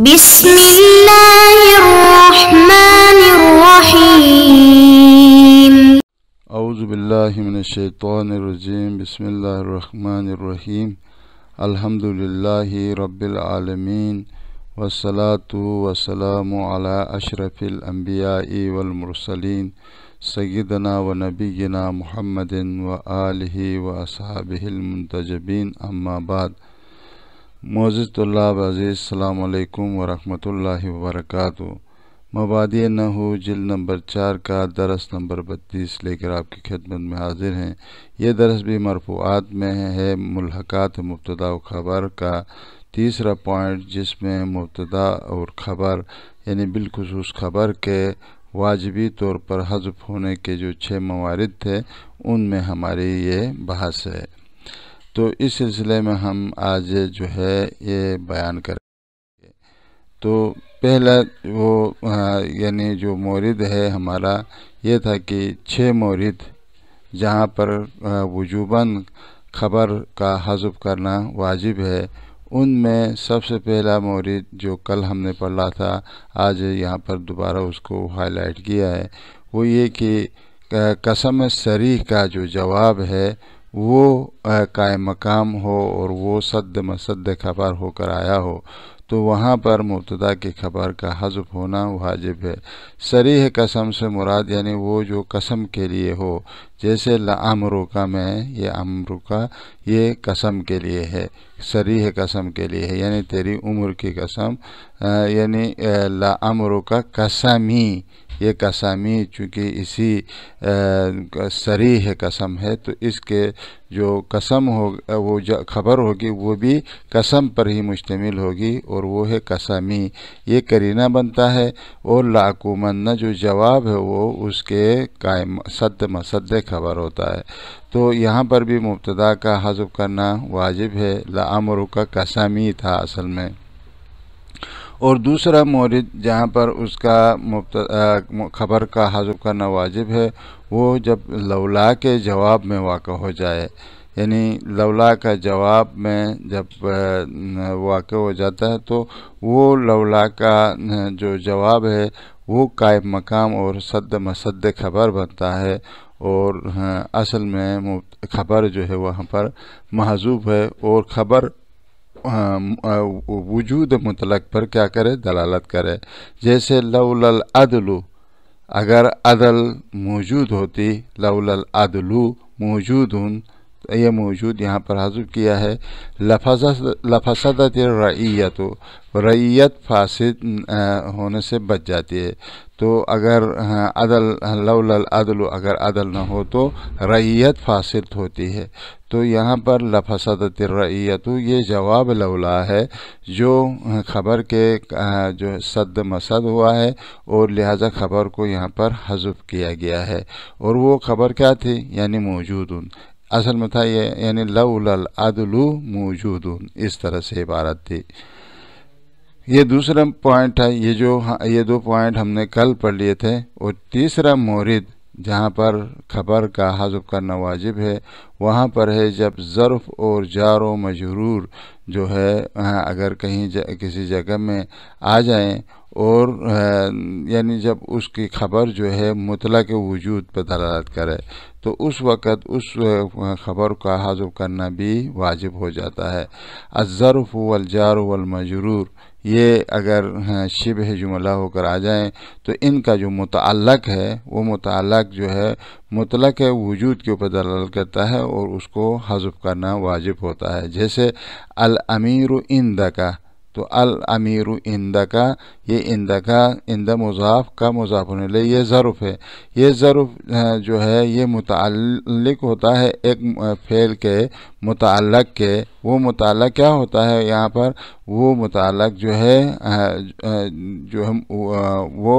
بسم الله الرحمن الرحيم. اعوذ باللہ من الشیطان الرجیم. بسم اللہ الرحمن الرحیم. الحمد للہ رب العالمین والصلاة والسلام علی اشرف الانبیاء والمرسلین سیدنا و نبینا محمد و آلہ و اصحابہ المنتجبین. اما بعد. معزز طلاب عزیز، السلام علیکم ورحمۃ اللہ وبرکاتہ. مبادئ نحو جلد نمبر 4 کا درس نمبر 32 لے کر آپ کی خدمت میں حاضر ہیں. یہ درس بھی مرفوعات میں ہے. ملحقات مبتدا و خبر کا تیسرا پوائنٹ، جس میں مبتدا اور خبر یعنی بالخصوص خبر کے واجبی طور پر حذف ہونے کے جو 6 موارد تھے ان میں ہماری یہ بحث ہے. تو اس سلسلے میں ہم آج جو ہے یہ بیان کریں گے. تو پہلا وہ یعنی جو مورد ہے ہمارا یہ تھا کہ 6 مورد جہاں پر وجوباً خبر کا حذف کرنا واجب ہے، ان میں سب سے پہلا مورد جو کل ہم نے پڑھا تھا، آج یہاں پر دوبارہ اس کو ہائی لائٹ کیا ہے، وہ یہ کہ قسم صریح کا جو جواب ہے وہ قائم مقام ہو اور وہ صد مصد خبر ہو کر آیا ہو، تو وہاں پر مبتدا کی خبر کا حذف ہونا واجب ہے. صریح قسم سے مراد یعنی وہ جو قسم کے لیے ہو، جیسے لعمرک میں یہ امرک یہ قسم کے لیے ہے، صریح قسم کے لیے ہے، یعنی تیری عمر کی قسم، یعنی لعمرک قسمی، یہ قسمی چونکہ اسی صریح قسم ہے تو اس کے جو قسم ہو وہ خبر ہوگی وہ بھی قسم پر ہی مشتمل ہوگی اور وہ ہے قسمی، یہ قرینہ بنتا ہے. اور لعقومن جو جواب ہے وہ اس کے قائم صد مصد خبر ہوتا ہے. تو یہاں پر بھی مبتدا کا حذف کرنا واجب ہے. لعمرک قسمی تھا اصل میں. اور دوسرا مورد جہاں پر اس کا خبر کا حذف کرنا واجب ہے وہ جب لولا کے جواب میں واقع ہو جائے، یعنی لولا کا جواب میں جب واقع ہو جاتا ہے تو وہ لولا کا جو جواب ہے وہ قائم مقام اور صد مصد خبر بنتا ہے، اور اصل میں خبر جو ہے وہاں پر محذوف ہے، اور خبر وجود مطلق پر کیا کرے؟ دلالت کرے. جیسے لولا العدل، اگر عدل موجود ہوتی، لولا العدل موجود، یہ موجود یہاں پر حذف کیا ہے. لفسدت الرعیت، رعیت فاسد ہونے سے بچ جاتی ہے. تو اگر عدل لولا العدل، اگر عدل نہ ہو تو رعیت فاسد ہوتی ہے. تو یہاں پر لفسدت الرعیت یہ جواب لولا ہے جو خبر کے جو صد مصد ہوا ہے، اور لہذا خبر کو یہاں پر حذف کیا گیا ہے. اور وہ خبر کیا تھی؟ یعنی موجود، اصل میں تھا یہ، یعنی لولا العدل موجود، اس طرح سے عبارت تھی. یہ دوسرا پوائنٹ ہے. یہ 2 پوائنٹ ہم نے کل پڑھ لیے تھے. اور تیسرا مورد جہاں پر خبر کا حذف کرنا واجب ہے وہاں پر ہے جب ظرف اور جار و مجرور جو ہے اگر کہیں کسی جگہ میں آ جائیں، اور یعنی جب اس کی خبر جو ہے مطلق وجود پر دلالت کرے، تو اس وقت اس خبر کا حذف کرنا بھی واجب ہو جاتا ہے. الظرف والجار والمجرور یہ اگر شبہ جملہ ہو کر آ جائیں تو ان کا جو متعلق ہے وہ متعلق جو ہے مطلق وجود کے اوپر دلالت کرتا ہے اور اس کو حذف کرنا واجب ہوتا ہے. جیسے الامیر عندک، تو الامیر عندک، یہ عندک عند مضاف کا مضاف الیہ یہ ظرف ہے. یہ ظرف جو ہے یہ متعلق ہوتا ہے ایک فعل کے متعلق کے. وہ متعلق کیا ہوتا ہے یہاں پر؟ وہ متعلق جو ہے وہ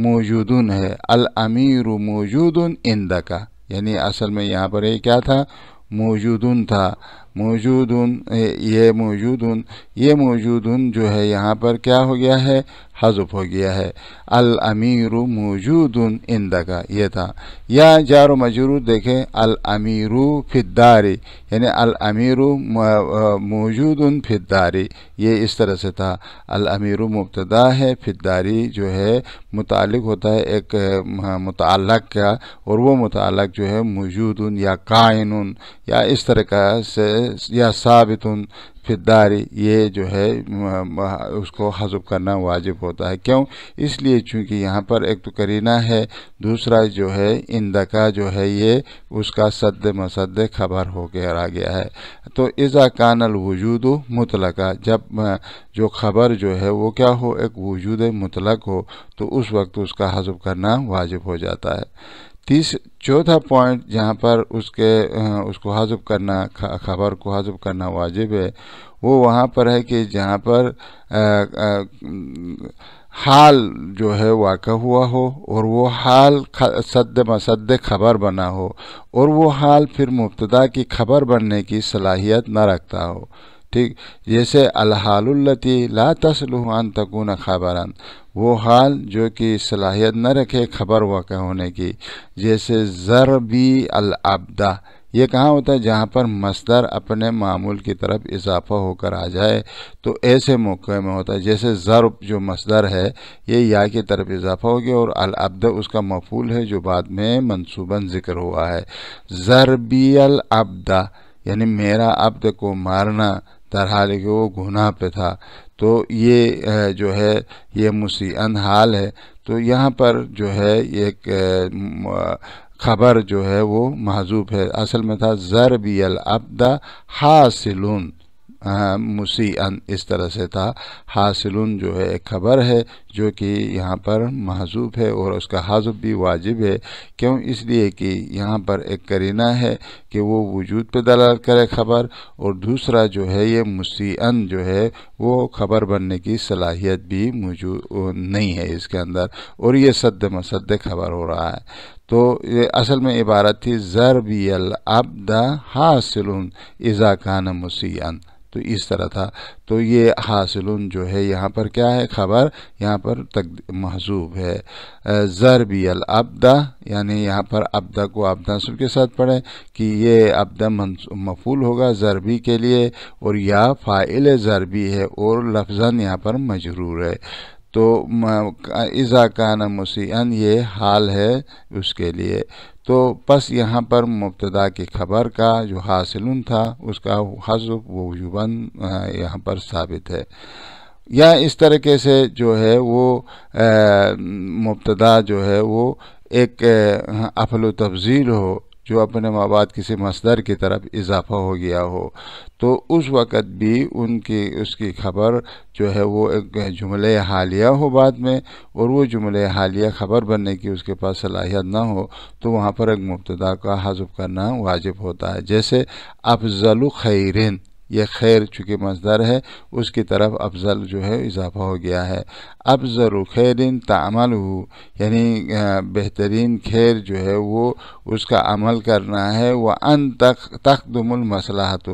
موجودن ہے. الامیر موجود عندک، یعنی اصل میں یہاں پر یہ کیا تھا؟ موجودن تھا. موجودن، یہ موجودن جو ہے یہاں پر کیا ہو گیا ہے، حذف ہو گیا ہے. الامیر موجود عندک یہ تھا. یا جار و مجرور دیکھیں، الامیر فی الدار، یعنی الامیر موجود فی الدار، یہ اس طرح سے تھا. الامیر مبتدا ہے، فی الدار جو ہے متعلق ہوتا ہے ایک متعلق کا، اور وہ متعلق جو ہے موجود یا قائن یا اس طرح کا سے یا ثابت فی الدار، یہ جو ہے اس کو حذف کرنا واجب ہوتا ہے. کیوں؟ اس لیے چونکہ یہاں پر ایک تو قرینہ ہے، دوسرا جو ہے اندکا جو ہے یہ اس کا صد مصد خبر ہو کے آ گیا ہے. تو اذا کان الوجود مطلقہ، جب جو خبر جو ہے وہ کیا ہو، ایک وجود مطلق ہو، تو اس وقت اس کا حذف کرنا واجب ہو جاتا ہے. چوتھا پوائنٹ جہاں پر اس کو حذف کرنا، خبر کو حذف کرنا واجب ہے، وہ وہاں پر ہے کہ جہاں پر حال جو ہے واقع ہوا ہو، اور وہ حال صد مصد خبر بنا ہو، اور وہ حال پھر مبتدا کی خبر بننے کی صلاحیت نہ رکھتا ہو. ٹھیک، جیسے الحال التی لا تصلح ان تکون خبرا، وہ حال جو کہ صلاحیت نہ رکھے خبر واقع ہونے کی. جیسے ضربی العبدہ، یہ کہاں ہوتا ہے؟ جہاں پر مصدر اپنے معمول کی طرف اضافہ ہو کر آ جائے تو ایسے موقع میں ہوتا ہے. جیسے ضرب جو مصدر ہے یہ یا کی طرف اضافہ ہو گیا، اور العبد اس کا مفعول ہے جو بعد میں منصوباً ذکر ہوا ہے. ضربی العبدہ یعنی میرا عبد کو مارنا، در حال کہ وہ گناہ پہ تھا. تو یہ جو ہے یہ مسیئن حال ہے. تو یہاں پر جو ہے ایک خبر جو ہے وہ محذوف ہے. اصل میں تھا ضربی العبد حاصلون مسیئن، اس طرح سے تھا. حاصلون جو ہے ایک خبر ہے جو کہ یہاں پر محذوف ہے، اور اس کا حذف بھی واجب ہے. کیوں؟ اس لیے کہ یہاں پر ایک قرینہ ہے کہ وہ وجود پہ دلالت کرے خبر، اور دوسرا جو ہے یہ مسیئن جو ہے وہ خبر بننے کی صلاحیت بھی موجود نہیں ہے اس کے اندر، اور یہ صد مصد خبر ہو رہا ہے. تو یہ اصل میں عبارت تھی ضربی العبد حاصل اذا کان مسیئن، تو اس طرح تھا. تو یہ حاصلون جو ہے یہاں پر کیا ہے؟ خبر یہاں پر محذوف ہے. ضربی العبد یعنی یہاں پر عبدہ کو عبد نصب کے ساتھ پڑھیں کہ یہ عبدہ مفعول ہوگا ضربی کے لیے، اور یا فاعل ضربی ہے، اور لفظاً یہاں پر مجرور ہے. تو اذا کان مسیئن یہ حال ہے اس کے لیے. تو پس یہاں پر مبتدا کی خبر کا جو حاصلن تھا اس کا حذف وجوباً یہاں پر ثابت ہے. یا اس طریقے سے جو ہے وہ مبتدا جو ہے وہ ایک افعل و تفضیل ہو جو اپنے مابعد کسی مصدر کی طرف اضافہ ہو گیا ہو، تو اس وقت بھی اس کی خبر جو ہے وہ ایک جملہ حالیہ ہو بعد میں، اور وہ جملہ حالیہ خبر بننے کی اس کے پاس صلاحیت نہ ہو، تو وہاں پر ایک مبتدا کا حذف کرنا واجب ہوتا ہے. جیسے افضل خیرن، یہ خیر چونکہ مصدر ہے اس کی طرف افضل جو ہے اضافہ ہو گیا ہے. افضل خیر تعملہ یعنی بہترین خیر جو ہے وہ اس کا عمل کرنا ہے. وان تخدم المصلحت،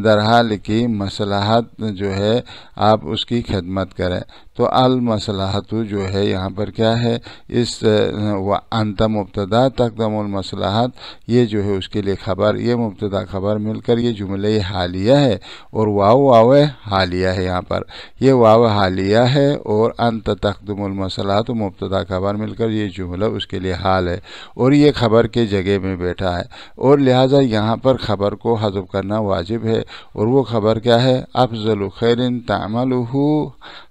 در حال کی مصلحت جو ہے آپ اس کی خدمت کریں. تو المصلحت جو ہے یہاں پر کیا ہے؟ اس وانت مبتدا تقدم المصلحت، یہ جو ہے اس کے لیے خبر، یہ مبتدا خبر مل کر یہ جملہ حالیہ ہے، اور واو حالیہ ہے. یہاں پر یہ واو حالیہ ہے، اور انت تقدم المصلحت مبتدا خبر مل کر یہ جملہ اس کے لیے حال ہے، اور یہ خبر کے جگہ میں بیٹھا ہے، اور لہٰذا یہاں پر خبر کو حذف کرنا واجب ہے. اور وہ خبر کیا ہے؟ افضل خیر تعملہ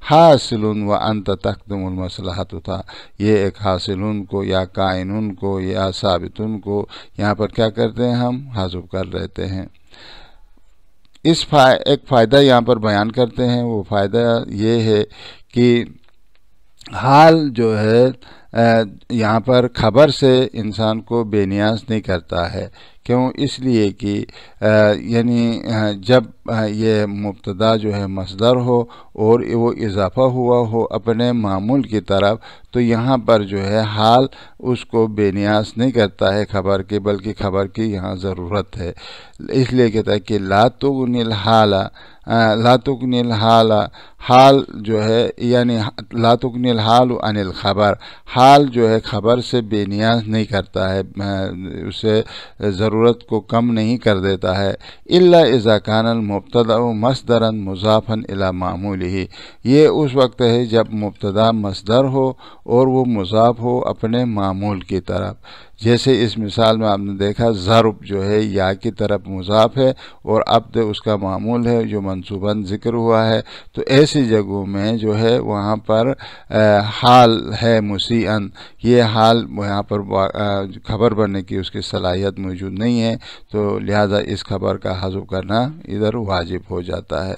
حاصل وانت تقدم المصلحت تھا. یہ ایک حاصلون کو یا قائنون کو یا ثابتون کو یہاں پر کیا کرتے ہیں؟ ہم حذف کر رہتے ہیں. ایک فائدہ یہاں پر بیان کرتے ہیں. وہ فائدہ یہ ہے کہ حال جو ہے یہاں پر خبر سے انسان کو بے نیاز نہیں کرتا ہے۔ کیوں؟ اس لیے کہ یعنی جب یہ مبتدا جو ہے مصدر ہو اور وہ اضافہ ہوا ہو اپنے معمول کی طرف، تو یہاں پر جو ہے حال اس کو بے نیاز نہیں کرتا ہے خبر کی، بلکہ خبر کی یہاں ضرورت ہے۔ اس لیے کہتا ہے کہ لا تغنی الحال، لا تغنی الحال، حال جو ہے یعنی لا تغنی الحال عن الخبر، حال جو ہے خبر سے بے نیاز نہیں کرتا ہے، اسے ضرورت کو کم نہیں کر دیتا ہے۔ الا اذا کان المبتدا مصدرا مضافا الی معمولہ، یہ اس وقت ہے جب مبتدا مصدر ہو اور وہ مضاف ہو اپنے معمول کی طرف۔ جیسے اس مثال میں آپ نے دیکھا ضرب جو ہے یا کی طرف مضاف ہے اور عبد اس کا معمول ہے جو منصوباً ذکر ہوا ہے، تو ایسی جگہوں میں جو ہے وہاں پر حال ہے مسیئن، یہ حال یہاں پر خبر بننے کی اس کی صلاحیت موجود نہیں ہے، تو لہذا اس خبر کا حذف کرنا ادھر واجب ہو جاتا ہے۔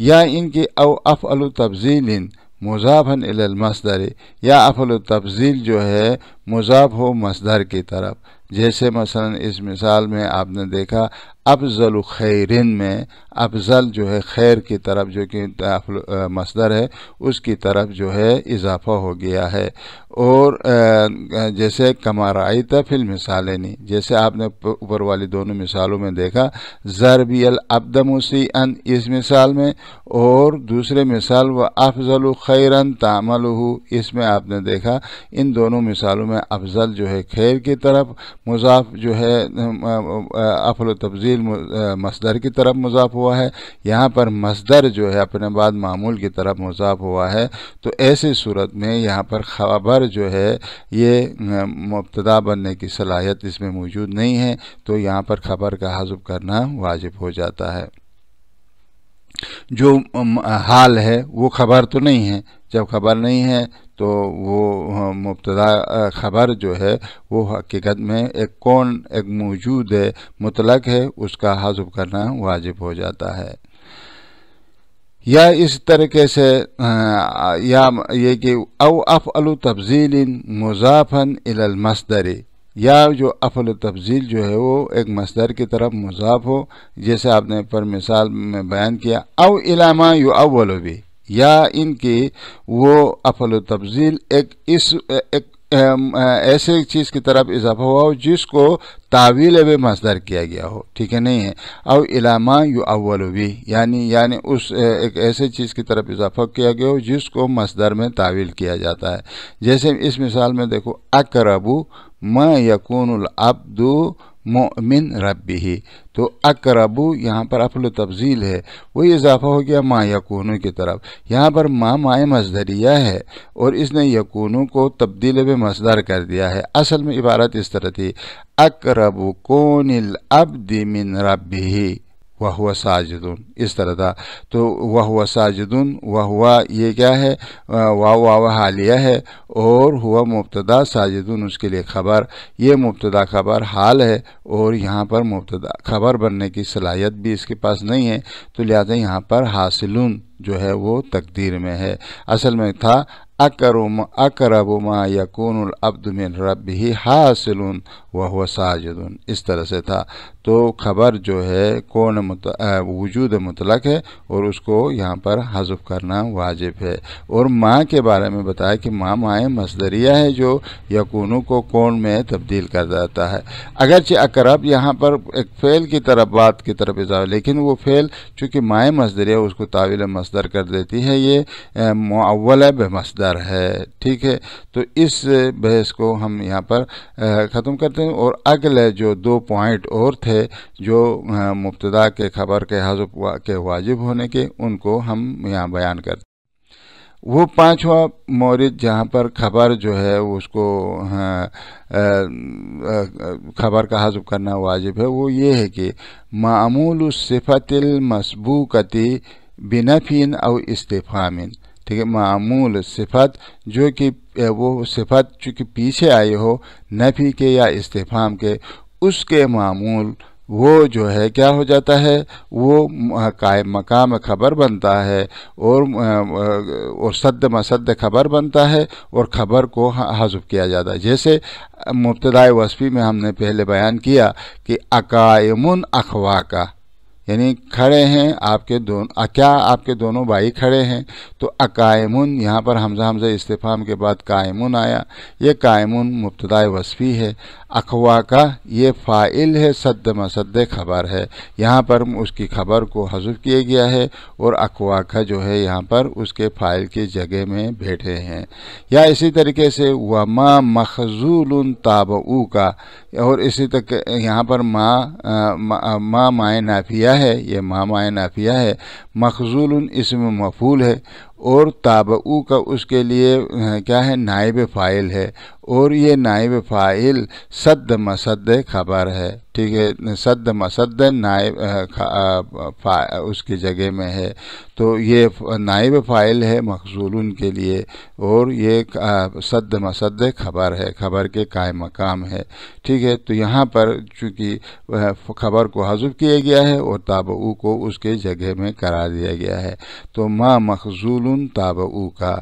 یا ان کی او افعل تبذیل مضافاً الی المصدر، یا افعل تبذیل جو ہے مضاف ہو مصدر کی طرف۔ جیسے مثلا اس مثال میں آپ نے دیکھا افضل خیرن میں افضل جو ہے خیر کی طرف جو کہ مصدر ہے اس کی طرف جو ہے اضافہ ہو گیا ہے۔ اور جیسے کما رأیت فی المثالین، جیسے آپ نے اوپر والی دونوں مثالوں میں دیکھا ضربی العبد مسیئا اس مثال میں، اور دوسرے مثال و افضل خیرن تعملہ اس میں آپ نے دیکھا ان دونوں مثالوں میں افضل جو ہے خیر کی طرف مضاف جو ہے افعل و تبذیل مصدر کی طرف مضاف ہوا ہے، یہاں پر مصدر جو ہے اپنے بعد معمول کی طرف مضاف ہوا ہے، تو ایسی صورت میں یہاں پر خبر جو ہے یہ مبتدا بننے کی صلاحیت اس میں موجود نہیں ہے، تو یہاں پر خبر کا حذف کرنا واجب ہو جاتا ہے۔ جو حال ہے وہ خبر تو نہیں ہے، جب خبر نہیں ہے تو وہ مبتدا خبر جو ہے وہ حقیقت میں ایک کون ایک موجود ہے مطلق ہے، اس کا حذف کرنا واجب ہو جاتا ہے۔ یا اس طریقے سے یا یہ کہ او افعل تبذیل مضافا الی المصدر، یا جو افعل و تبذیل جو ہے وہ ایک مصدر کی طرف مضاف ہو، جیسے آپ نے پر مثال میں بیان کیا او الی ما یؤول بھی، یا ان کی وہ افعل و تبذیل ایک ایسے چیز کی طرف اضافہ ہوا ہو جس کو تعویل بے مصدر کیا گیا ہو، ٹھیک ہے نہیں ہے۔ او الی ما یؤول بھی، یعنی اس ایک ایسے چیز کی طرف اضافہ کیا گیا ہو جس کو مصدر میں تعویل کیا جاتا ہے۔ جیسے اس مثال میں دیکھو اقرب ما یکون العبد مؤمن ربہ، تو اقرب یہاں پر افعل تبذیل ہے، وہی اضافہ ہو گیا ما یکونو کی طرف۔ یہاں پر ما مائے مصدریہ ہے اور اس نے یکونو کو تبدیل بے مصدر کر دیا ہے۔ اصل میں عبارت اس طرح تھی اقرب کون العبد من ربہ وہو ساجدون، اس طرح تھا۔ تو وہو ساجدون، وہو یہ کیا ہے واو حالیہ ہے اور ہوا مبتدا، ساجدون اس کے لیے خبر، یہ مبتدا خبر حال ہے اور یہاں پر مبتدا خبر بننے کی صلاحیت بھی اس کے پاس نہیں ہے، تو لہذا یہاں پر حاصلون جو ہے وہ تقدیر میں ہے۔ اصل میں تھا اقرب ما یکون العبد من ربہ حاصل وہو ساجد، اس طرح سے تھا۔ تو خبر جو ہے کون وجود مطلق ہے اور اس کو یہاں پر حذف کرنا واجب ہے۔ اور ماں کے بارے میں بتایا کہ ماں مائے مصدریہ ہے جو یکونو کو کون میں تبدیل کر دیتا ہے۔ اگرچہ اقرب یہاں پر ایک فعل کی طرف بات کی طرف اضافہ، لیکن وہ فعل چونکہ مائے مصدریہ اس کو تعویل مصدر کر دیتی ہے، یہ معول بمصدر ہے، ٹھیک ہے۔ تو اس بحث کو ہم یہاں پر ختم کرتے ہیں، اور اگلے جو 2 پوائنٹ اور تھے جو مبتدا کے خبر کے حذف کے واجب ہونے کے، ان کو ہم یہاں بیان کرتے ہیں۔ وہ 5واں مورد جہاں پر خبر جو ہے اس کو خبر کا حذف کرنا واجب ہے، وہ یہ ہے کہ معمول الصفت المسبوقتی بنفی او استفہام، ٹھیک ہے۔ معمول صفت جو کہ وہ صفت چونکہ پیچھے آئی ہو نفی کے یا استفہام کے، اس کے معمول وہ جو ہے کیا ہو جاتا ہے، وہ قائم مقام خبر بنتا ہے اور صد مسد خبر بنتا ہے اور خبر کو حذف کیا جاتا ہے۔ جیسے مبتدائے وصفی میں ہم نے پہلے بیان کیا کہ اقائمن اخواکا، یعنی کھڑے ہیں آپ کے کیا آپ کے دونوں بھائی کھڑے ہیں، تو اقائمن یہاں پر حمزہ استفہام کے بعد قائمن آیا، یہ قائمن مبتدائے وصفی ہے۔ اخواکا یہ فاعل ہے، صد مسد خبر ہے، یہاں پر اس کی خبر کو حذف کیا گیا ہے اور اخواکا جو ہے یہاں پر اس کے فاعل کی جگہ میں بیٹھے ہیں۔ یا اسی طریقے سے وما مخذول تابعو کا، اور اسی تک یہاں پر ما مائے نافیہ ہے، یہ ما مائے نافیہ ہے، مخذول اسم مفعول ہے اور تابعو کا اس کے لیے کیا ہے، نائب فاعل ہے، اور یہ نائب فاعل صد مسد خبر ہے، ٹھیک ہے، صد مسد نائب اس کی جگہ میں ہے، تو یہ نائب فاعل ہے مخذولن کے لیے، اور یہ صد مسد خبر ہے، خبر کے قائم مقام ہے، ٹھیک ہے۔ تو یہاں پر چونکہ خبر کو حذف کیا گیا ہے اور تابعو کو اس کے جگہ میں قرار دیا گیا ہے، تو ما مخذول تابعو کا،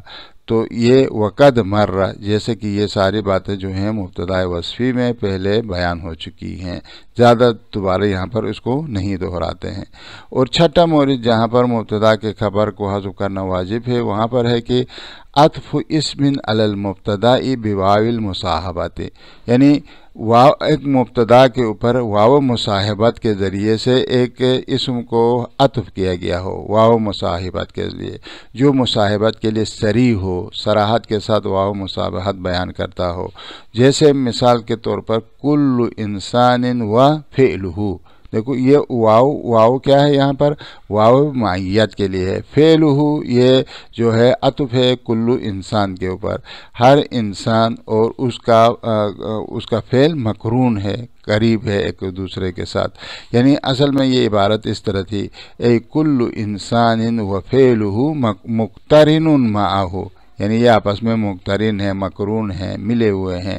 تو یہ وقد مرہ، جیسے کہ یہ ساری باتیں جو ہیں مبتدائے وصفی میں پہلے بیان ہو چکی ہیں، زیادہ دوبارہ یہاں پر اس کو نہیں دہراتے ہیں۔ اور چھٹا مورد جہاں پر مبتدا کے خبر کو حذف کرنا واجب ہے وہاں پر ہے کہ عطف اسم علی المبتدا بواو المصاحبت، یعنی ایک مبتدا کے اوپر واو مصاحبت کے ذریعے سے ایک اسم کو عطف کیا گیا ہو، واو مصاحبت کے لیے، جو مصاحبت کے لیے صریح ہو، صراحت کے ساتھ واو مصاحبت بیان کرتا ہو۔ جیسے مثال کے طور پر کل انسان و فعلہ، دیکھو یہ واو کیا ہے، یہاں پر واو معیت کے لیے ہے، فعلہ یہ جو ہے عطف ہے کل انسان کے اوپر، ہر انسان اور اس کا فعل مقرون ہے، قریب ہے ایک دوسرے کے ساتھ، یعنی اصل میں یہ عبارت اس طرح تھی، اے کل انسان و فعلہ مقترن معہ، یعنی یہ آپس میں مقترن ہیں، مقرون ہیں، ملے ہوئے ہیں،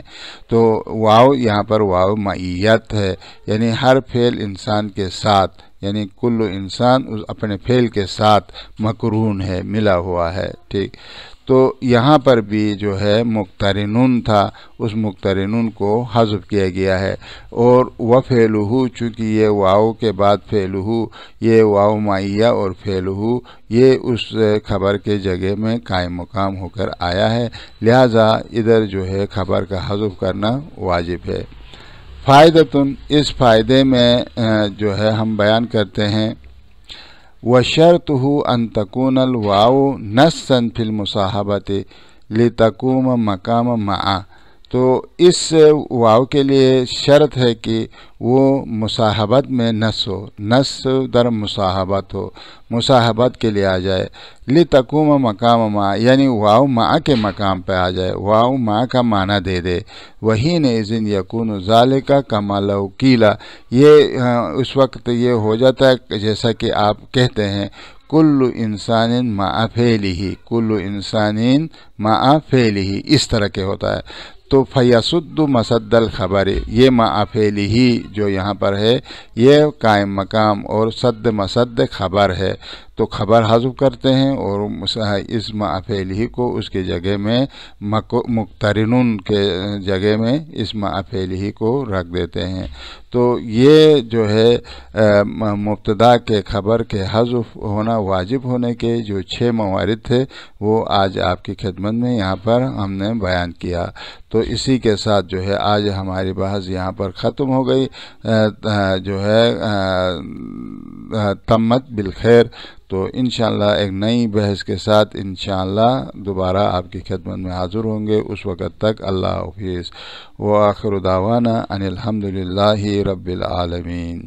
تو واو یہاں پر واو معیت ہے، یعنی ہر فعل انسان کے ساتھ، یعنی کل انسان اپنے فعل کے ساتھ مقرون ہے، ملا ہوا ہے، ٹھیک۔ تو یہاں پر بھی جو ہے مقترنون تھا، اس مقترنون کو حذف کیا گیا ہے، اور وفعلہ چونکہ یہ واو کے بعد فعلہ، یہ واو معیہ اور فعلہ یہ اس خبر کے جگہ میں قائم مقام ہو کر آیا ہے، لہذا ادھر جو ہے خبر کا حذف کرنا واجب ہے۔ فائدتن، اس فائدے میں جو ہے ہم بیان کرتے ہیں، وَشَرْطُهُ أَن تَكُونَ الْوَاوُ نَصًّا فِي الْمُصَاحَبَةِ لِتَقُومَ مَقَامَ مَعَ، تو اس واو کے لیے شرط ہے کہ وہ مصاحبت میں نص ہو، نص در مصاحبت ہو، مصاحبت کے لیے آ جائے، لِتَقُومَ مَقَامَ مَعَ، یعنی واو مع کے مقام پہ آ جائے، واو مع کا معنی دے دے، وَحِينَئِذٍ يَكُونُ ذَلِكَ كَمَا لَوْ قِيلَ، یہ اس وقت یہ ہو جاتا ہے جیسا کہ آپ کہتے ہیں کل انسان مع فعلہ، کل انسان مع فعلہ، اس طرح کے ہوتا ہے، تو فیصد مسد الخبر، یہ مع فعلہ جو یہاں پر ہے یہ قائم مقام اور صد مسد خبر ہے، تو خبر حذف کرتے ہیں اور اس مع فعلہ کو اس کی جگہ میں مقترنون کے جگہ میں اس مع فعلہ کو رکھ دیتے ہیں۔ تو یہ جو ہے مبتدا کے خبر کے حذف ہونا واجب ہونے کے جو 6 موارد تھے وہ آج آپ کی خدمت میں یہاں پر ہم نے بیان کیا، تو اسی کے ساتھ جو ہے آج ہماری بحث یہاں پر ختم ہو گئی، جو ہے تمت بالخیر، تو انشاءاللہ ایک نئی بحث کے ساتھ انشاءاللہ دوبارہ آپ کی خدمت میں حاضر ہوں گے، اس وقت تک اللہ حافظ، وآخر دعوانا ان الحمدللہ رب العالمین۔